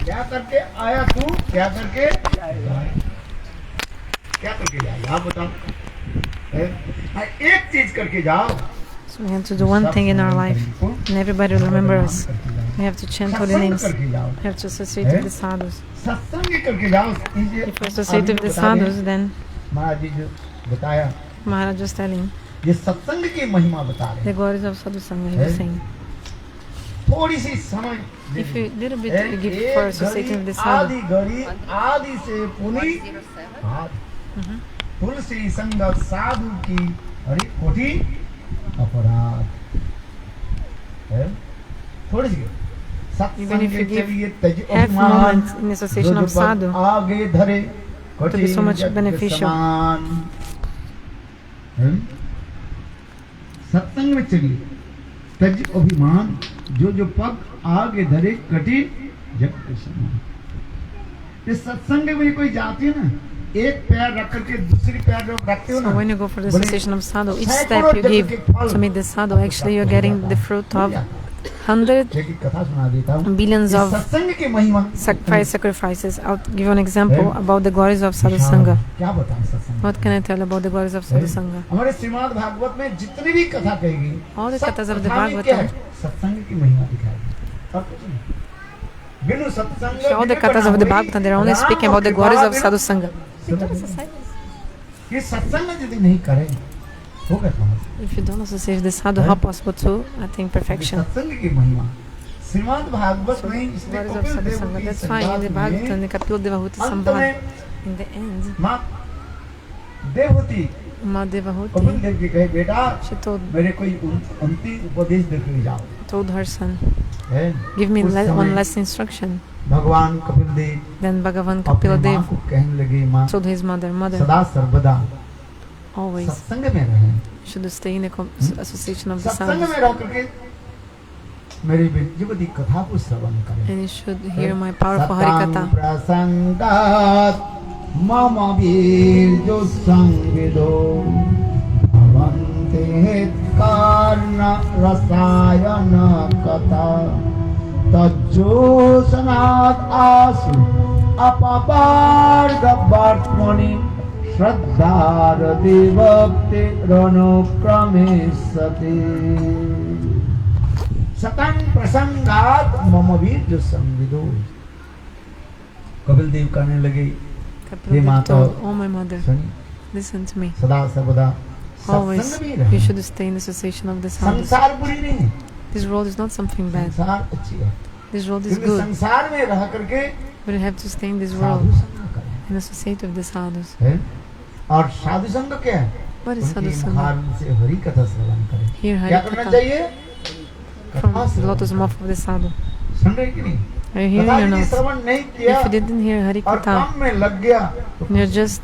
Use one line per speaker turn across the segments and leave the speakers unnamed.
क्या करके आया तू, क्या करके जाएगा, आप बताओ। एक चीज करके जाओ।
So we have to do one thing in our life, and everybody will remember us. We have to chant holy names. We have to associate with the sadhus.
सत्संग करके जाओ।
If we associate with the sadhus, then
महाराज जी जो बताया,
Maharaj was telling
ये सत्संग की महिमा बता रहे
the
हैं।
glories of sadhu sangha. He was saying,
थोड़ी सी समय
if you little bit you give for associating with the sadhu,
आदि घड़ी आदि से पुनी तुलसी संगत साधु की अरे कोटि अपराध है। थोड़ी सी
even if you give
चलिए तज
half
अभिमान,
moment in association of
जो पद
sadhu,
आगे धरे
to be so much beneficial.
सत्संग में चलिए तज अभिमान, जो पग आगे धरे कटी जग के समान। इस सत्संग में कोई जाती है ना, एक पैर रख करके दूसरी पैर रखते हो ना,
so when you go for the association of sadhu, each step you give to meet the sadhu, actually you're getting the fruit of 100
कथा सुना देता हूँ।
billions of
सत्संग की महिमा
sacrifices. I'll give you an example about the glories of sadhu sangha.
क्या बताएं सत्संग।
What can I tell about the glories of sadhu sangha?
हमारे श्रीमद् भागवत में जितनी भी कथा कहेगी,
All the kathas of the
कथा में क्या है?
Bhagavatam,
सत्संग की महिमा दिखाएगी। और कुछ नहीं। बिनु सत्संग
all the kathas of the Bhagavatam, they're only speaking about the glories of sadhu sangha.
ये सत्संग यदि नहीं करें होगा समझ।
If you don't associate with the sadhu, how possible to attain perfection?
सत्संग की महिमा श्रीमद् भागवत में इसलिए
Glories of
Kapil
sadhu
Dev
sangha.
की
That's why in the
संवाद
Bhagavatam,
में
the Kapil Devahuti
अंत
Sambhad,
में
in the end,
माँ देवहूति
Ma
कपिल
Devahuti,
देव की कहे बेटा
she told
मेरे कोई अंतिम उपदेश देके जाओ।
her son,
है?
give me
उस समय
one last instruction.
भगवान कपिल देव
Then Bhagavan
अपने
Kapila
माँ
Dev
को कहने लगे, माँ
told his mother,
सदा सर्वदा
always
सत्संग में रहें।
should stay in the association of the
सत्संग
sadhus,
में रह करके मेरी विद्युपति कथा को श्रवण करें।
and you should hear my powerful Harikatha.
प्रसंगात मम वीर्यो संविदो भवन्ते कारण रसायन कथा तज्जोसनात् आसु अपवार्ग वर्त्मनि श्रद्धारति भक्तिरनुक्रमिष्यति। सतं प्रसंगात मम वीर्य संविदो। कपिल देव कहने लगे,
Kapila Dev told, oh my mother,
सुनिए,
listen to me.
सदा सर्वदा
Always
सत्संग में
you
रहें।
should stay in the association of the sadhus.
संसार बुरी नहीं है,
This world is not something bad.
संसार अच्छी है,
This world is
क्योंकि
good,
संसार में रह करके
but you have to stay in this
Sadhu
world
संग करें।
and associate with the sadhus.
है? और साधु संग क्या है?
What is sadhu
उनकी
sangha?
मुखार से हरि कथा श्रवण करें।
Hear
क्या करना
Harikatha
चाहिए?
from
कथा
the
श्रवण
lotus
करें।
mouth of the sadhu.
सुन रहे कि नहीं?
Are you hearing
कथा
or
यदि
not?
श्रवण नहीं किया
If you didn't hear
और
Harikatha,
काम में लग गया तो
you're just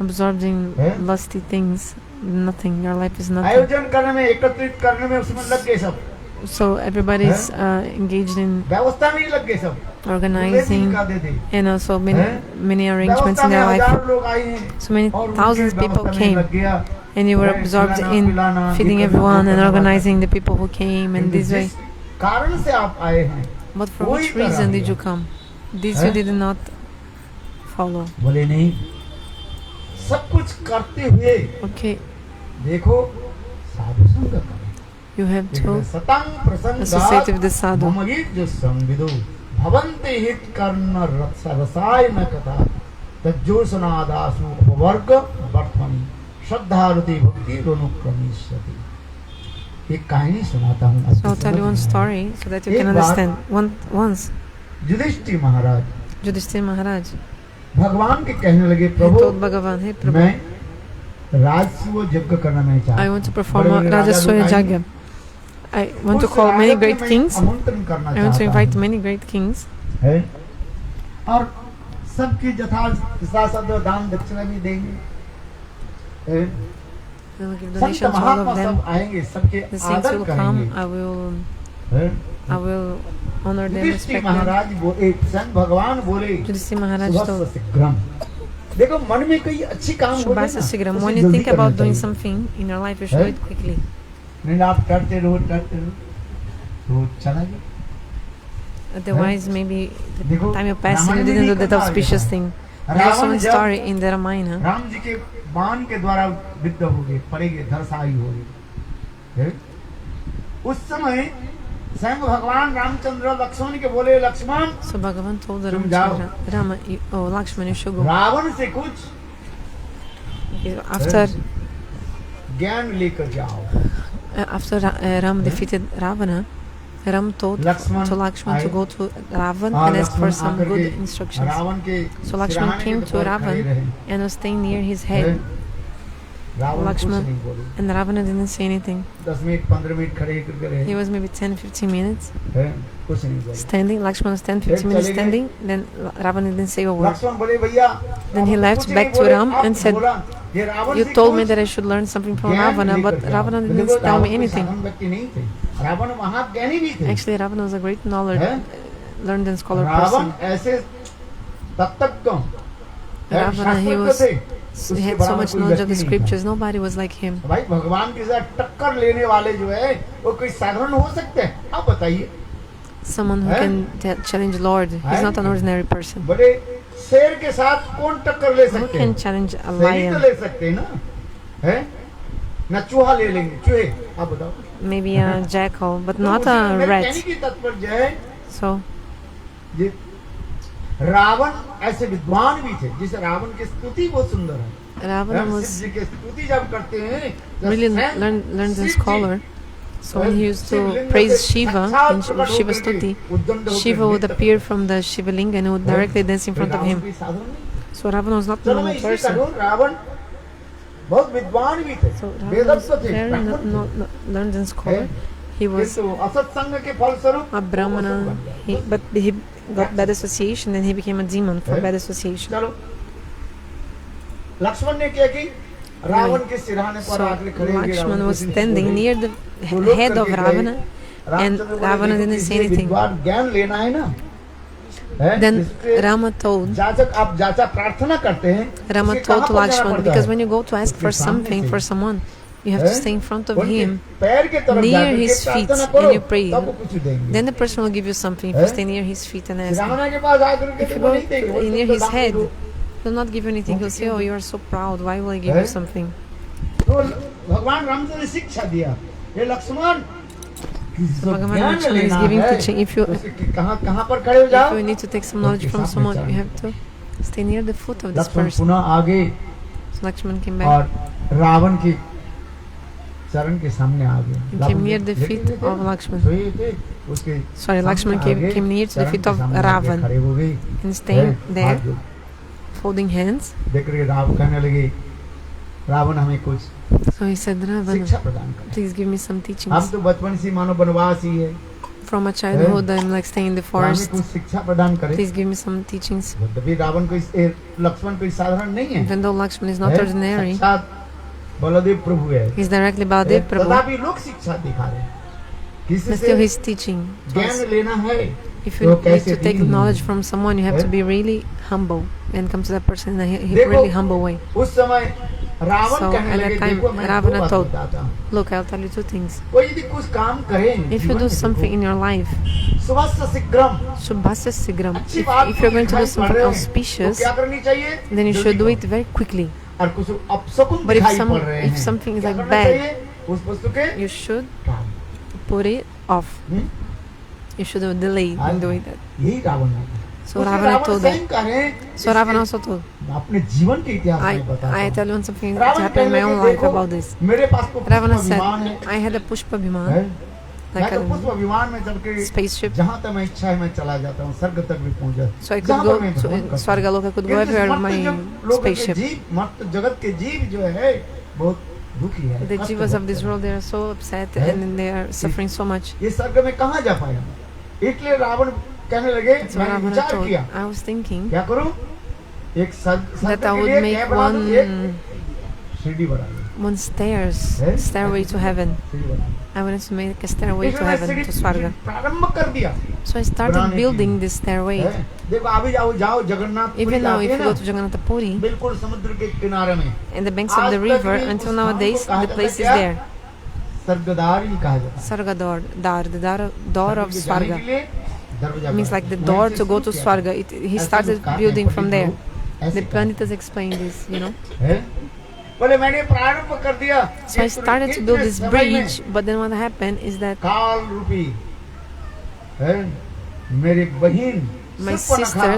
absorbing
Eh?
lusty things, nothing. Your life is nothing.
आयोजन करने में, एकत्रित करने में उसमें लग गए सब,
So everybody's engaged in
व्यवस्था में ही लग गए सब,
organizing
का दे दे।
and also many arrangements
व्यवस्था
in
में
their life.
हजारों लोग आए हैं
So many
और
thousands
उनकी
people
व्यवस्था में
came,
लग गया।
and you were
है,
absorbed
खिलाना,
in
पिलाना,
feeding
ये करना,
everyone
वो
and
करना,
organizing the people who came and
किंतु
this way.
जिस कारण से आप आए हैं
But for
वही
which
करा
reason did
दिया।
you come? This
Eh?
you did not follow.
बोले नहीं, सब कुछ करते हुए
Okay,
देखो साधु संग करें।
you have to
सतंग
associate with the
प्रसंगात
sadhu.
मम वीर्य संविदो भवन्ते हित कर्ण रसायन कथा तज्जोसनादासु उपवर्ग वर्तमनि श्रद्धारुति भक्ति अनुक्रमिष्यति। एक कहानी सुनाता हूँ।
So I'll tell you one story so that you can understand. Once,
Yudhishthir Maharaj
Yudhishthira Maharaj,
भगवान के कहने लगे,
he
Prabhu
told Bhagavan, hey Prabhu,
मैं राजस्व यज्ञ करना मैं चाहता
I
हूँ।
want to perform a
बड़े-बड़े राजा
Rajaswaya
लोग आएंगे,
Yajna. I want to
उस
call many
राजा को
great
मैं
kings.
आमंत्रण करना
I want to
चाहता
invite
हूँ।
many great kings.
है और सबकी यथाशक्ति दान दक्षिणा भी देंगे। है?
I will give
Sant
donations to all
Mahatma
of them.
सब आएंगे, सबके
The saints
आदर
will
करेंगे।
come.
है?
I will honor them,
Yudhishthir
respect them.
महाराज बोले, स्वयं भगवान बोले,
Yudhishthira Maharaj
सुबह
told,
शीघ्रम। देखो मन में कोई अच्छी काम हो
Shubhasa Sigram, when you think about doing something in your life, you should do it quickly.
नहीं आप करते रहो तो चला गया।
Otherwise, maybe the
देखो,
time you pass, you
Ramayan में
didn't do
नहीं
that
कहा
auspicious
गया
thing.
है।
There's so
रावण
much
जब
story in the Ramayana.
Ram ji के बाण के द्वारा विद्ध हो गए, पड़ेगे, धरसाई हो गए। उस समय स्वयं भगवान रामचंद्र लक्ष्मण के बोले, Lakshman
So Bhagavan told the
तुम जाओ,
Rama, oh Lakshman, you should go.
Ravan से कुछ
After
ज्ञान लेकर जाओ।
Ram defeated Ravana, Ram told
Lakshman
to Lakshman to
आए,
go to Ravan
और
and ask for
Lakshman
some
आकर
good
के
instructions.
रावण के
So Lakshman
सिरहाने
came
के
to
ऊपर खड़े
Ravan
रहे।
and was staying near his head,
Ravan कुछ
Lakshman,
नहीं बोले।
and Ravana didn't say anything.
10 minute 15 minute खड़े करके रहे।
He was maybe 10-15 minutes
कुछ नहीं बोले।
standing. Lakshman was 10-15 minutes
चले गए।
standing. Then Ravana didn't say a word.
Lakshman बोले, भैया
Then he
आप
left
कुछ
back
नहीं
to
बोले,
Ram
आप
and said,
बोला, ये रावण
You
से
told me
कुछ
that I should learn something from
ज्ञान
Ravana,
लेकर
but
जाओ।
Ravana
देखो,
didn't tell
रावण
me
कोई
anything.
साधारण व्यक्ति नहीं थे, रावण महाज्ञानी भी थे।
Actually, Ravana was a great knowledge,
हैं?
learned and scholar
Ravan
person.
ऐसे तत्वज्ञ,
Ravana, he
शास्त्रज्ञ
was,
थे,
he
उसके
had so
बराबर
much
कोई
knowledge of the
व्यक्ति नहीं था।
scriptures. Nobody was like him.
भाई भगवान के साथ टक्कर लेने वाले जो है वो कोई साधारण हो सकते हैं? आप बताइए।
Someone who
हैं?
can challenge Lord. He's not an ordinary person.
बड़े शेर के साथ कौन टक्कर ले
Who
सकते
can
हैं?
challenge a
शेर ही तो
lion?
ले सकते हैं ना, है ना? चूहा ले लेंगे, चूहे, आप बताओ।
Maybe a jackal, but
तो
not
उसी में
a
मेरे
rat.
कहने की तात्पर्य है,
So
ये रावण ऐसे विद्वान भी थे, जिसे रावण की स्तुति बहुत सुंदर है।
Ravana
हम
was
शिव जी की स्तुति जब करते हैं, जब
really
स्वयं
learned and
Shiv ji
scholar. So when he used to
Shivling
praise
से
Shiva
साक्षात
in
प्रकट
Shiva
होकर के
Stuti,
उद्दंड होकर
Shiva would
नृत्य
appear from the Shivalinga and he would directly dance in front of
Ravan
him.
कोई साधारण नहीं।
So Ravana was not a
चलो मैं
normal
इसलिए
person.
कहूँ, रावण बहुत विद्वान भी थे,
So Ravana was
वेदज्ञ थे,
very
ब्राह्मण थे,
learned and scholar. He was
किंतु असत्संग के फलस्वरूप
a brahmana, but he got bad association and he became a demon for bad association.
चलो लक्ष्मण ने क्या की, रावण के सिरहाने पर
So
आकर खड़े हो गए।
Lakshman
रावण
was
कुछ नहीं
standing
बोले।
near the
वो लोग
head of
करके गए।
Ravana and
रामचंद्र बोले,
Ravana
देखो,
didn't say
किसी
anything.
विद्वान ज्ञान लेना है ना, है?
Then
इसके
Rama told
जाचक आप जाचा प्रार्थना करते हैं,
Rama
उसके
told
कहाँ
to
पर जाना
Lakshman,
पड़ता
because
है?
when you go to ask for
उसके सामने
something
से।
for someone, you have to stay in front of
उनके
him,
पैर के तरफ
near
जाकर के
his feet,
प्रार्थना
and
करो,
you pray.
तब वो कुछ देंगे।
then the person will give you something if you stay near his feet and ask him.
Ravan के पास आकर के
If you
देखो
go
नहीं देंगे, वो
near
तो
his
दान
head,
दो।
he'll not give you anything. He'll say, oh, you are so proud, why will I give you something?
तो भगवान रामचंद्र ने शिक्षा दिया, ये लक्ष्मण
So Bhagavan
ज्ञान
Lakshmana is
लेना
giving
है,
teaching. If you
कहाँ पर खड़े हो जाओ,
you need to take some knowledge from someone, you have to stay near the foot of this
Lakshman
person.
पुनः आगे
So Lakshman came back
और रावण के चरण के सामने आ गए।
and came near the feet of Lakshman.
सोए थे, उसके
Sorry, Lakshman
सामने
came
आगे,
near to the
चरण
feet
के
of
सामने आके
Ravan
खड़े हो गए।
and staying
हाथ
there,
जोड़,
folding hands.
देख रहे रावण कहने लगे, रावण हमें कुछ
So he said, Ravana,
शिक्षा प्रदान कर।
please give me some
हम
teachings.
तो बचपन से मानो बनवास ही है,
From a childhood, I'm like staying in the
हमें
forest.
कुछ शिक्षा प्रदान करे।
Please give me some teachings.
तभी रावण लक्ष्मण कोई साधारण नहीं है,
Even though Lakshman is not
है?
ordinary,
साक्षात बलदेव प्रभु है,
he's directly Baladev Prabhu.
तथापि लोग शिक्षा दिखा रहे हैं। किसी
But
से
still he's teaching to us.
ज्ञान लेना है,
If
तो
you need
कैसे
to take
Deen
knowledge from someone, you have to
है?
be really humble and come to that person in a
देखो,
really humble way.
उस समय रावण
So,
कहने
at that
लगे,
time,
देखो मैं दो
Ravana
बात
told,
बताता हूँ,
Look, I'll tell you two things.
कोई यदि कुछ काम करे
If you
जीवन
do
में,
something in your life,
सुबह से शीघ्रम
Shubhasya Sigram,
अच्छी बात
if you're going to do
दिखाई पड़
something
रहे हैं,
auspicious,
तो क्या करनी चाहिए?
then you
जल्दी
should do
करो।
it very quickly.
और कुछ अपशकुन
But if
दिखाई पड़ रहे हैं,
something is
क्या
like
करना
bad,
चाहिए? उस वस्तु के
you should
काम।
put it off.
Hmm?
You should delay in doing that.
यही रावण है।
So
उसके
Ravana told
स्वयं
them.
कहे,
So Ravana also told.
अपने जीवन के इतिहास में बताता
I
हूँ।
tell you something that
Ravan
happened in my
कहने
own
लगे,
life
देखो,
about this.
मेरे पास तो
Ravana
पुष्प
said,
विमान है,
I had a Pushpa
है?
Viman,
मैं
like
तो पुष्प
a
विमान में चढ़ के
spaceship.
जहाँ तक मैं इच्छा है मैं चला जाता हूँ, स्वर्ग तक भी पहुँच जाता हूँ।
So I could
जहाँ
go
पर मैं
to
भ्रमण करता हूँ।
Swargalok, I could go
किंतु
everywhere with
मर्त
my
लोगों के
spaceship.
जीव, मर्त जगत के जीव जो है बहुत दुखी है,
The
कष्ट
jivas of
भोगते
this
हैं।
world, they are so upset
है?
and they are suffering so much.
ये स्वर्ग में कहाँ जा पाया? इसलिए रावण कहने लगे,
So
मैंने
Ravana
विचार
told,
किया,
I was thinking
क्या करूं? एक स्वर्ग
that
के
I would
लिए
make
क्या बना दूं? एक
one
सीढ़ी बना दूं,
stairs,
है?
stairway to heaven.
सीढ़ी बना दूं।
I wanted to make a stairway to
इसलिए
heaven,
सीढ़ी
to Swarga.
प्रारंभ कर दिया।
So I started
बनाने के
building
लिए।
this stairway.
है? देखो अभी जाओ Jagannath
Even now, if you go
ना,
to Jagannath Puri,
बिल्कुल समुद्र के किनारे में
in the banks of the
आज
river,
तक भी
until
उस
nowadays,
स्थान को
the
कहा
place is
जाता है
there.
स्वर्गद्वार ही कहा जाता है।
Sargador, Dar, the door of
स्वर्ग में जाने
Swarga.
के लिए दरवाजा
means like the door to go to Swarga. He started building from there. The Panitas explain this, you know.
बोले मैंने प्रारंभ कर दिया.
So I started to build this bridge, but then what happened is that
काल रूपी मेरी बहन
my sister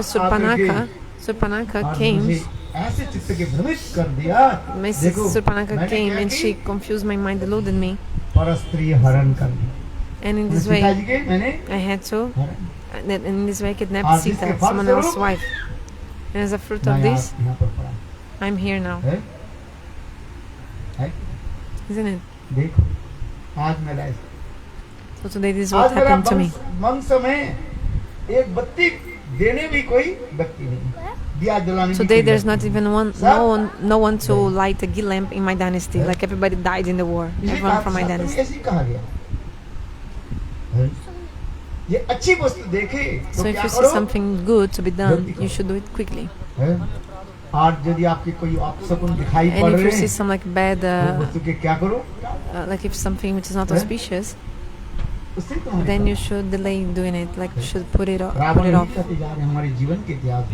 Surpanaka came.
ऐसे चित्त के भ्रमित कर दिया.
My sister Surpanaka came and she confused my mind, deluded me.
परस्त्री हरण कर दिया.
And in this way, I had to. And in this way, I kidnapped Sita, someone else's wife. And as a fruit of this, I'm here now. Isn't it?
देखो आज मेरा
So today this is what happened to me.
वंश में एक बत्ती देने भी कोई व्यक्ति नहीं. दिया जलाने
Today there's not even no one to light a lamp in my dynasty. Like everybody died in the war. Everyone from my dynasty.
ऐसे कहा गया. ये अच्छी वस्तु देखे
So if you see something good to be done, you should do it quickly.
आज यदि आपकी कोई अपशकुन दिखाई पड़
And if
रहे
you see some like bad,
वस्तु के क्या करो?
like if something which is not auspicious, then you should delay doing it. Like you should put it off.
हमारे जीवन के इतिहास.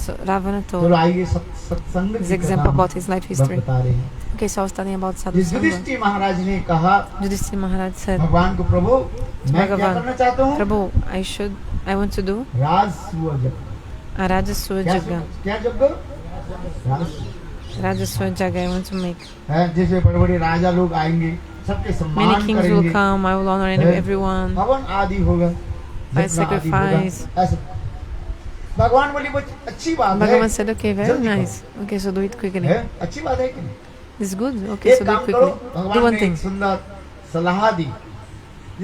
So Ravana told
चलो आइए सत्संग
his example about his life history.
बता रहे हैं.
Okay, so I was studying about Sadhu Sangha.
Yudhishthir महाराज ने कहा
Yudhishthira Maharaj said,
भगवान को प्रभु मैं क्या करना चाहता हूँ?
Prabhu, I want to do
राजसूय यज्ञ.
a Rajasuya Jaga.
क्या यज्ञ?
Rajasuya Jaga I want to make.
जैसे बड़े बड़े राजा लोग आएंगे सबके सम्मान
Many kings will
करेंगे.
come, I will honor everyone.
हवन आदि होगा.
By
यज्ञ आदि होगा.
sacrifice.
ऐसे भगवान बोली वो अच्छी बात है.
Bhagavan said, okay, very
जल्दी
nice. Okay, so do it quickly.
अच्छी बात है कि नहीं?
This is good. Okay, so
एक
do
काम
it
करो.
quickly. Do
भगवान
one
ने एक
thing.
सुंदर सलाह दी.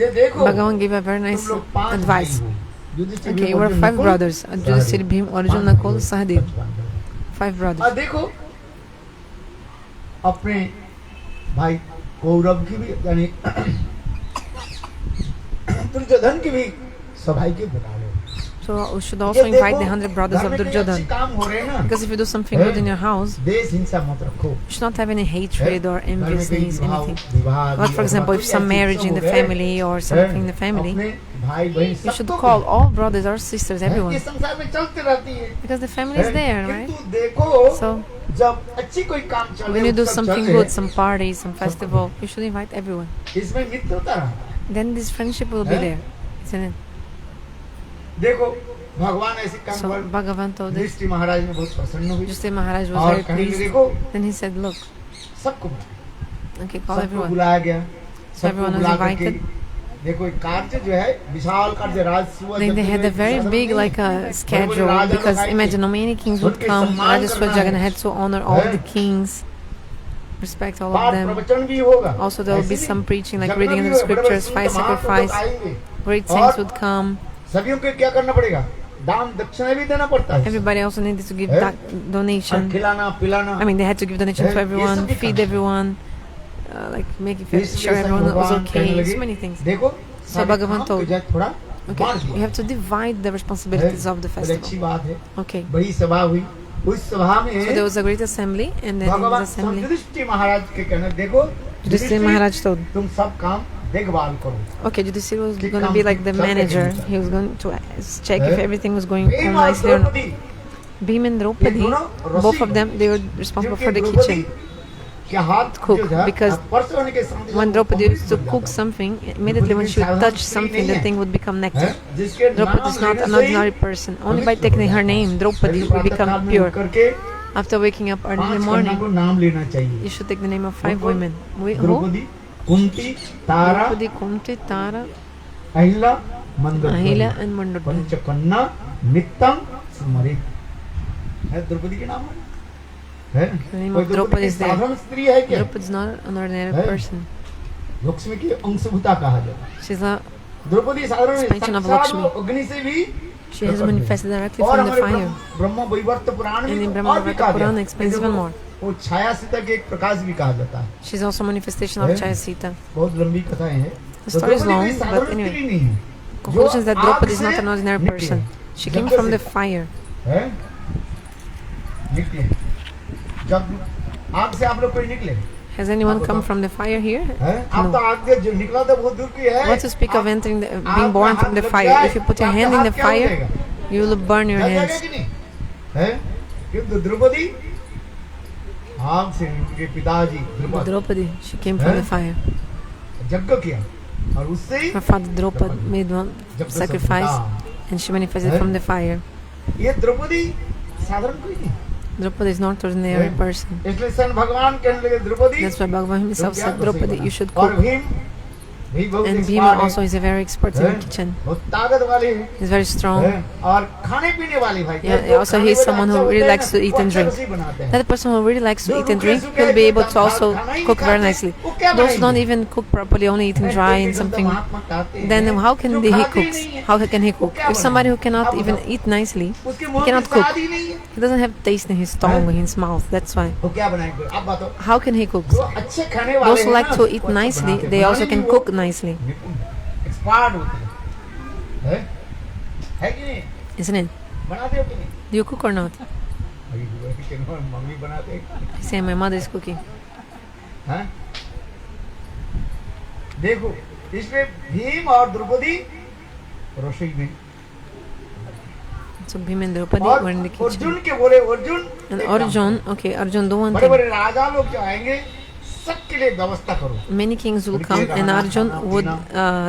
ये देखो
Bhagavan gave a very
तुम
nice
लोग 5
advice.
भाई हो. युधिष्ठिर
Okay, you
और
were
Arjun
5
Nakul,
brothers. Yudhishthira, Bhim, Arjun, Nakul, Sahadev. 5 brothers.
और देखो अपने भाई कौरव की भी यानी दुर्योधन की भी सभाई के बुला लो.
So we should also invite the 100 brothers of Duryodhan.
काम हो रहे हैं ना.
Because if you do something good in your house,
देश हिंसा मत रखो.
you should not have any hatred or
घर में कहीं
enviousness,
विवाह-
anything.
विवाह-
Like for example, if
कोई
some
ऐसी
marriage in the
उत्सव हो गए,
family or something in the family,
अपने भाई बहन
you should
सबको
call
बुलाओ.
all brothers or sisters,
ये
everyone.
संसार में चलती रहती है.
Because the family is there, right?
किंतु देखो
So
जब अच्छी कोई काम चल
when you do
उत्सव
something
चल
good,
रहे,
some party, some festival, you should invite everyone.
इसमें मित्रता रहा.
Then this friendship will be there, isn't it?
देखो भगवान ऐसे काम
So
कर.
Bhagavan told this.
युधिष्ठिर महाराज ने बहुत प्रसन्न हुई.
Yudhishthira Maharaj was
और
very
कहेंगे
pleased.
देखो
Then he said, look,
सबको
okay, call
सबको
everyone.
बुलाया गया.
So everyone was invited.
देखो एक कार्य जो है विशाल कार्य राजसूय
Then they had a very big like a schedule because imagine how many kings would come. Rajaswaya Jagana had to honor all the kings, respect all of
पाठ
them.
प्रवचन भी होगा.
Also there will be
ऐसे
some preaching like
जगना
reading
भी
in the
होगा. बड़े-बड़े
scriptures, fire
संत महापुरुष
sacrifice,
आएंगे.
great saints would come.
सभी को क्या करना पड़ेगा? दान दक्षिणा भी देना पड़ता है.
Everybody also needed to give
और
donation.
खिलाना पिलाना.
I mean they had to give donation to
ये
everyone,
सब भी
feed
करना.
everyone, like making
इसलिए
sure everyone was
भगवान कहने
okay,
लगे,
so many things.
देखो
So
सारे
Bhagavan
काम
told,
को जो है थोड़ा
Okay,
बांट
you
दिया.
have to divide the responsibilities of the
बड़ी अच्छी
festival.
बात है.
Okay.
बड़ी सभा हुई. उस सभा
So there
में
was a great assembly, and then in the
भगवान
assembly,
युधिष्ठिर महाराज के कहने देखो
Yudhishthira Maharaj told,
तुम सब काम देखभाल करो.
okay, Yudhishthira was
Keep
going to
calm,
be like the
keep calm,
manager.
keep calm.
He was going to check if everything was going on
Bhim और
nicely or not.
Draupadi
Bhim and
ये
Draupadi,
दोनों
both
Rasik
of them, they were responsible
क्योंकि
for the
Draupadi
kitchen.
के हाथ
Cook,
जो है,
because
स्पर्श होने के साथ ही
When
वो
Draupadi used to
complete
cook
हो जाता
something, immediately when she would touch something, the thing would become
है.
nectar.
जिसके
Draupadi is not an ordinary person. Only by taking her name, Draupadi will become pure.
करके
After waking up early in the
5 कन्या
morning,
को नाम लेना चाहिए.
you should take the name of 5 women. Who?
Draupadi, Kunti, Tara,
Draupadi, Kunti, Tara,
Ahilya, Mandodari.
Ahilya and Mandodari.
पंचकन्या नित्यम स्मरित. है द्रौपदी के नाम है.
The name
कोई
of Draupadi is there.
साधारण स्त्री है क्या?
Draupadi is not an ordinary
है?
person.
लक्ष्मी की अंशभूता कहा जाता है.
She's a,
द्रौपदी साधारण
Expansion of
साक्षात
Lakshmi.
अग्नि से भी
she has manifested directly
और
from the
हमारे
fire.
Brahma Vaivarta Purana
And in
में
Brahma
और भी
Vaivarta
कहा
Purana
गया.
explains even more.
वो छाया सीता के एक प्रकाश भी कहा जाता है.
She's also manifestation of
है?
Chayasita.
बहुत लंबी कथाएं हैं.
The
तो
story is
द्रौपदी कोई
long,
साधारण
but anyway.
स्त्री नहीं है.
Conclusion is that
जो
Draupadi is
आग
not
से
an ordinary
निकली
person.
है.
She came
जगत
from the
से.
fire.
है? निकले. जब आग से आप लोग कोई निकले.
Has anyone come from the fire here?
आप तो आग से जो निकला था बहुत दूर की है.
What to speak of entering being born from the fire? If you put your hand in the fire, you will burn your hands.
किंतु द्रौपदी आग से उनके पिताजी
Draupadi, she came from the fire.
यज्ञ किया और उससे
Her father Draupadi made one sacrifice and she manifested from the fire.
ये द्रौपदी साधारण कोई नहीं.
Draupadi is not an ordinary person.
इसलिए सन भगवान कहने लगे Draupadi.
That's why Bhagavan himself said, Draupadi, you should
और
cook.
Bhim
And Bhima also is a very expert in the kitchen.
बहुत ताकत वाले हैं.
He's very strong.
और खाने पीने वाले भाई.
Yeah, also he is someone who really likes to eat and drink. That person who really likes to eat and drink will be able to also cook very nicely. Those who don't even cook properly, only eating dry and something, then how can he cook? How can he cook? If somebody who cannot even eat nicely, he cannot cook. He doesn't have taste in his tongue, in his mouth. That's why. How can he cook? Those who like to eat nicely, they also can cook nicely.
Expert होते हैं. है कि नहीं?
Isn't it?
बनाते हो कि नहीं?
Do you cook or not?
Mummy बनाते हैं.
Say my mother is cooking.
हैं? देखो इसमें भीम और द्रौपदी रसोई में.
So Bhima and Draupadi were in the kitchen.
Arjun के बोले Arjun.
And Arjun, okay, Arjun, do one
बड़े
thing.
बड़े राजा लोग जो आएंगे सबके लिए व्यवस्था करो.
Many kings will come and Arjun would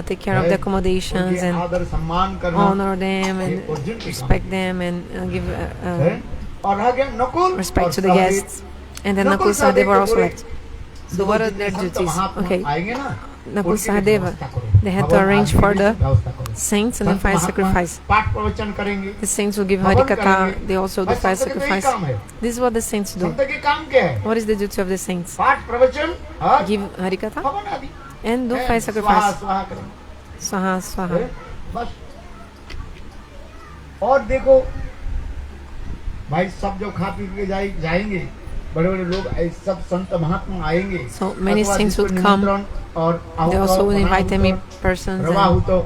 take care of the accommodations and
आदर सम्मान करना.
honor them and respect them and give
और रह गया Nakul
respect to the guests. And then Nakul Sahadeva were also left. So what are their duties? Okay,
आएंगे ना.
Nakul Sahadeva, they had to arrange for the saints and the fire sacrifice.
पाठ प्रवचन करेंगे.
The saints will give Harikatha, they also do fire sacrifice. This is what the saints do.
संत के काम क्या है?
What is the duty of the saints?
पाठ प्रवचन और
Give Harikatha
हवन आदि.
and do fire sacrifice.
स्वाहा करेंगे.
Swaha, Swaha.
बस. और देखो भाई सब जो खा पी के जाएंगे बड़े बड़े लोग सब संत महात्मा आएंगे.
So many saints would come. They also would invite many persons.
तो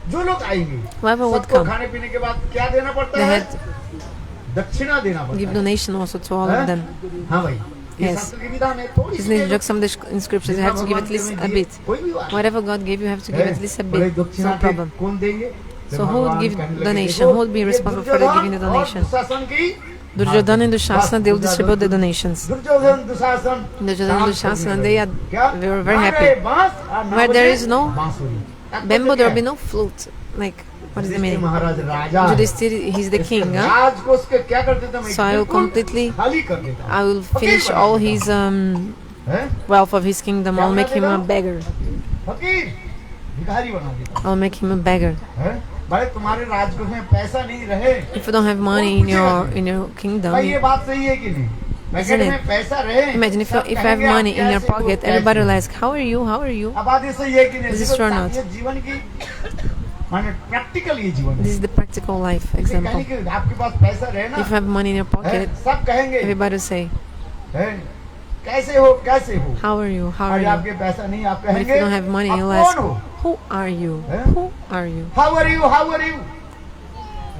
जो लोग आएंगे
Whoever would
सबको
come,
खाने पीने के बाद क्या देना पड़ता
they
है?
had
दक्षिणा देना पड़ता
give
है.
donation also to all of them.
हाँ भाई. ये
Yes.
शास्त्र की विधान है. थोड़ी
Isn't
C
it just some in scriptures? You have to give at least a bit.
कोई भी बात.
Whatever God gave you, have to give at least a bit. It's no problem.
कौन देंगे?
So who would give donation? Who would be responsible for giving the donation? Duryodhana and Dushasana, they will distribute the donations.
Duryodhan Dushasan
Duryodhana and Dushasana, they were very happy. Where there is no bamboo, there will be no flute. Like, what is the meaning?
Maharaj Raja
Yudhishthir, he's the king. Huh?
राज को उसके क्या कर देता मैं
So I will completely,
खाली कर देता.
I will finish all his wealth of his kingdom. I'll make him a beggar.
फकीर भिखारी बना देता.
I'll make him a beggar.
भाई तुम्हारे राजकोष में पैसा नहीं रहे.
If you don't have money in your kingdom,
भाई ये बात सही है कि नहीं? पैकेट में पैसा रहे.
imagine if you have money in your pocket, everybody will ask, how are you? How are you?
अब बात ये सही है कि नहीं?
This is true or not?
ये जीवन की माने प्रैक्टिकल ये जीवन है.
This is the practical life example.
यानी कि आपके पास पैसा रहे ना.
If you have money in your pocket,
सब कहेंगे.
everybody will say,
कैसे हो कैसे हो.
how are you? How are
अगर
you?
आपके पैसा नहीं आप
But if
कहेंगे.
you don't have money,
आप
you'll
कौन
ask,
हो?
who are you? Who are you?
How are you? How are you?